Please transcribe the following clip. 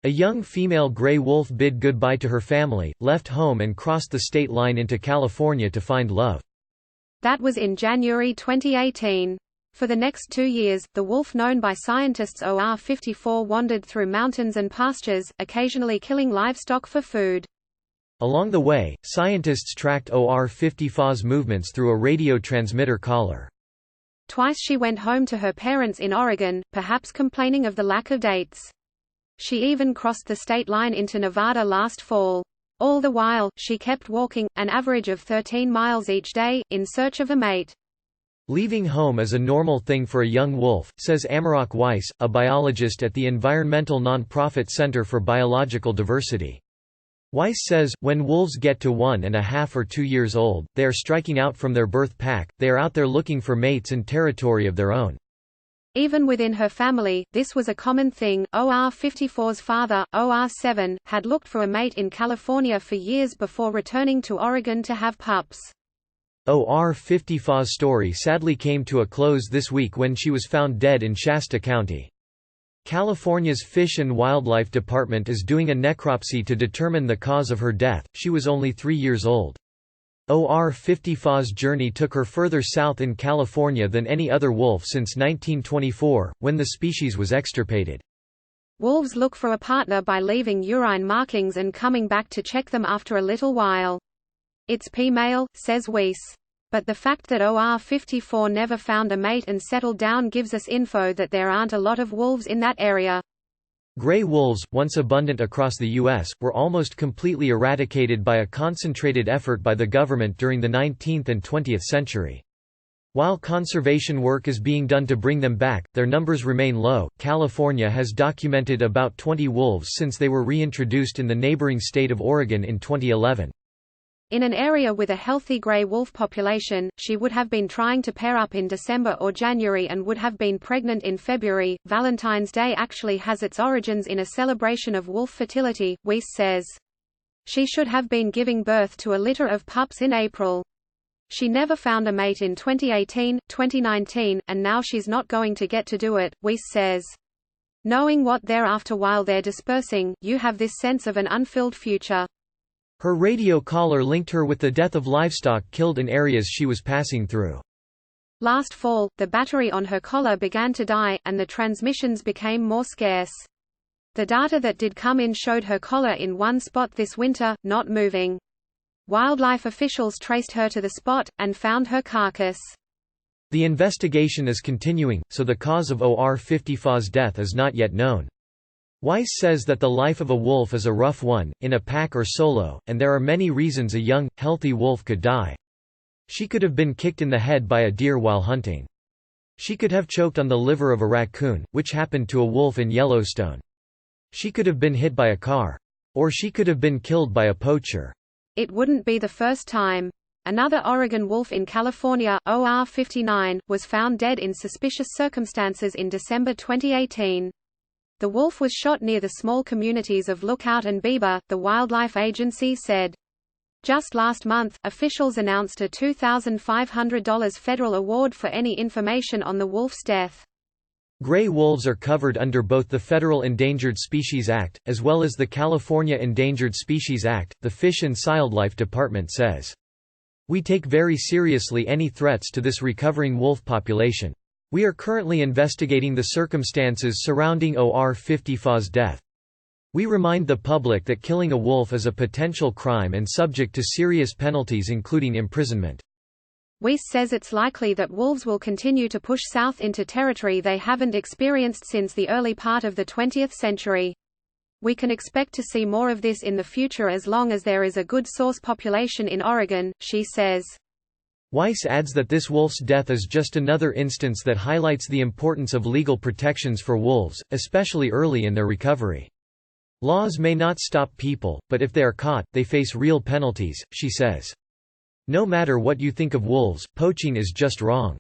A young female gray wolf bid goodbye to her family, left home and crossed the state line into California to find love. That was in January 2018. For the next 2 years, the wolf known by scientists OR54 wandered through mountains and pastures, occasionally killing livestock for food. Along the way, scientists tracked OR54's movements through a radio transmitter collar. Twice she went home to her parents in Oregon, perhaps complaining of the lack of dates. She even crossed the state line into Nevada last fall. All the while, she kept walking, an average of 13 miles each day, in search of a mate. Leaving home is a normal thing for a young wolf, says Amarok Weiss, a biologist at the environmental nonprofit Center for Biological Diversity. Weiss says, when wolves get to 1.5 or 2 years old, they are striking out from their birth pack, they are out there looking for mates and territory of their own. Even within her family, this was a common thing. OR54's father, OR7, had looked for a mate in California for years before returning to Oregon to have pups. OR54's story sadly came to a close this week when she was found dead in Shasta County. California's Fish and Wildlife Department is doing a necropsy to determine the cause of her death. She was only 3 years old. OR54's journey took her further south in California than any other wolf since 1924, when the species was extirpated. Wolves look for a partner by leaving urine markings and coming back to check them after a little while. It's P-male, says Weiss. But the fact that OR54 never found a mate and settled down gives us info that there aren't a lot of wolves in that area. Gray wolves, once abundant across the U.S., were almost completely eradicated by a concentrated effort by the government during the 19th and 20th century. While conservation work is being done to bring them back, their numbers remain low. California has documented about 20 wolves since they were reintroduced in the neighboring state of Oregon in 2011. In an area with a healthy gray wolf population, she would have been trying to pair up in December or January and would have been pregnant in February. Valentine's Day actually has its origins in a celebration of wolf fertility, Weiss says. She should have been giving birth to a litter of pups in April. She never found a mate in 2018, 2019, and now she's not going to get to do it, Weiss says. Knowing what they're after while they're dispersing, you have this sense of an unfilled future. Her radio collar linked her with the death of livestock killed in areas she was passing through. Last fall, the battery on her collar began to die, and the transmissions became more scarce. The data that did come in showed her collar in one spot this winter, not moving. Wildlife officials traced her to the spot, and found her carcass. The investigation is continuing, so the cause of OR54's death is not yet known. Weiss says that the life of a wolf is a rough one, in a pack or solo, and there are many reasons a young, healthy wolf could die. She could have been kicked in the head by a deer while hunting. She could have choked on the liver of a raccoon, which happened to a wolf in Yellowstone. She could have been hit by a car. Or she could have been killed by a poacher. It wouldn't be the first time. Another Oregon wolf in California, OR59, was found dead in suspicious circumstances in December 2018. The wolf was shot near the small communities of Lookout and Bieber, the wildlife agency said. Just last month, officials announced a $2,500 federal award for any information on the wolf's death. Gray wolves are covered under both the Federal Endangered Species Act, as well as the California Endangered Species Act, the Fish and Wildlife Department says. We take very seriously any threats to this recovering wolf population. We are currently investigating the circumstances surrounding OR54's death. We remind the public that killing a wolf is a potential crime and subject to serious penalties including imprisonment. Weiss says it's likely that wolves will continue to push south into territory they haven't experienced since the early part of the 20th century. We can expect to see more of this in the future as long as there is a good source population in Oregon, she says. Weiss adds that this wolf's death is just another instance that highlights the importance of legal protections for wolves, especially early in their recovery. Laws may not stop people, but if they are caught, they face real penalties, she says. No matter what you think of wolves, poaching is just wrong.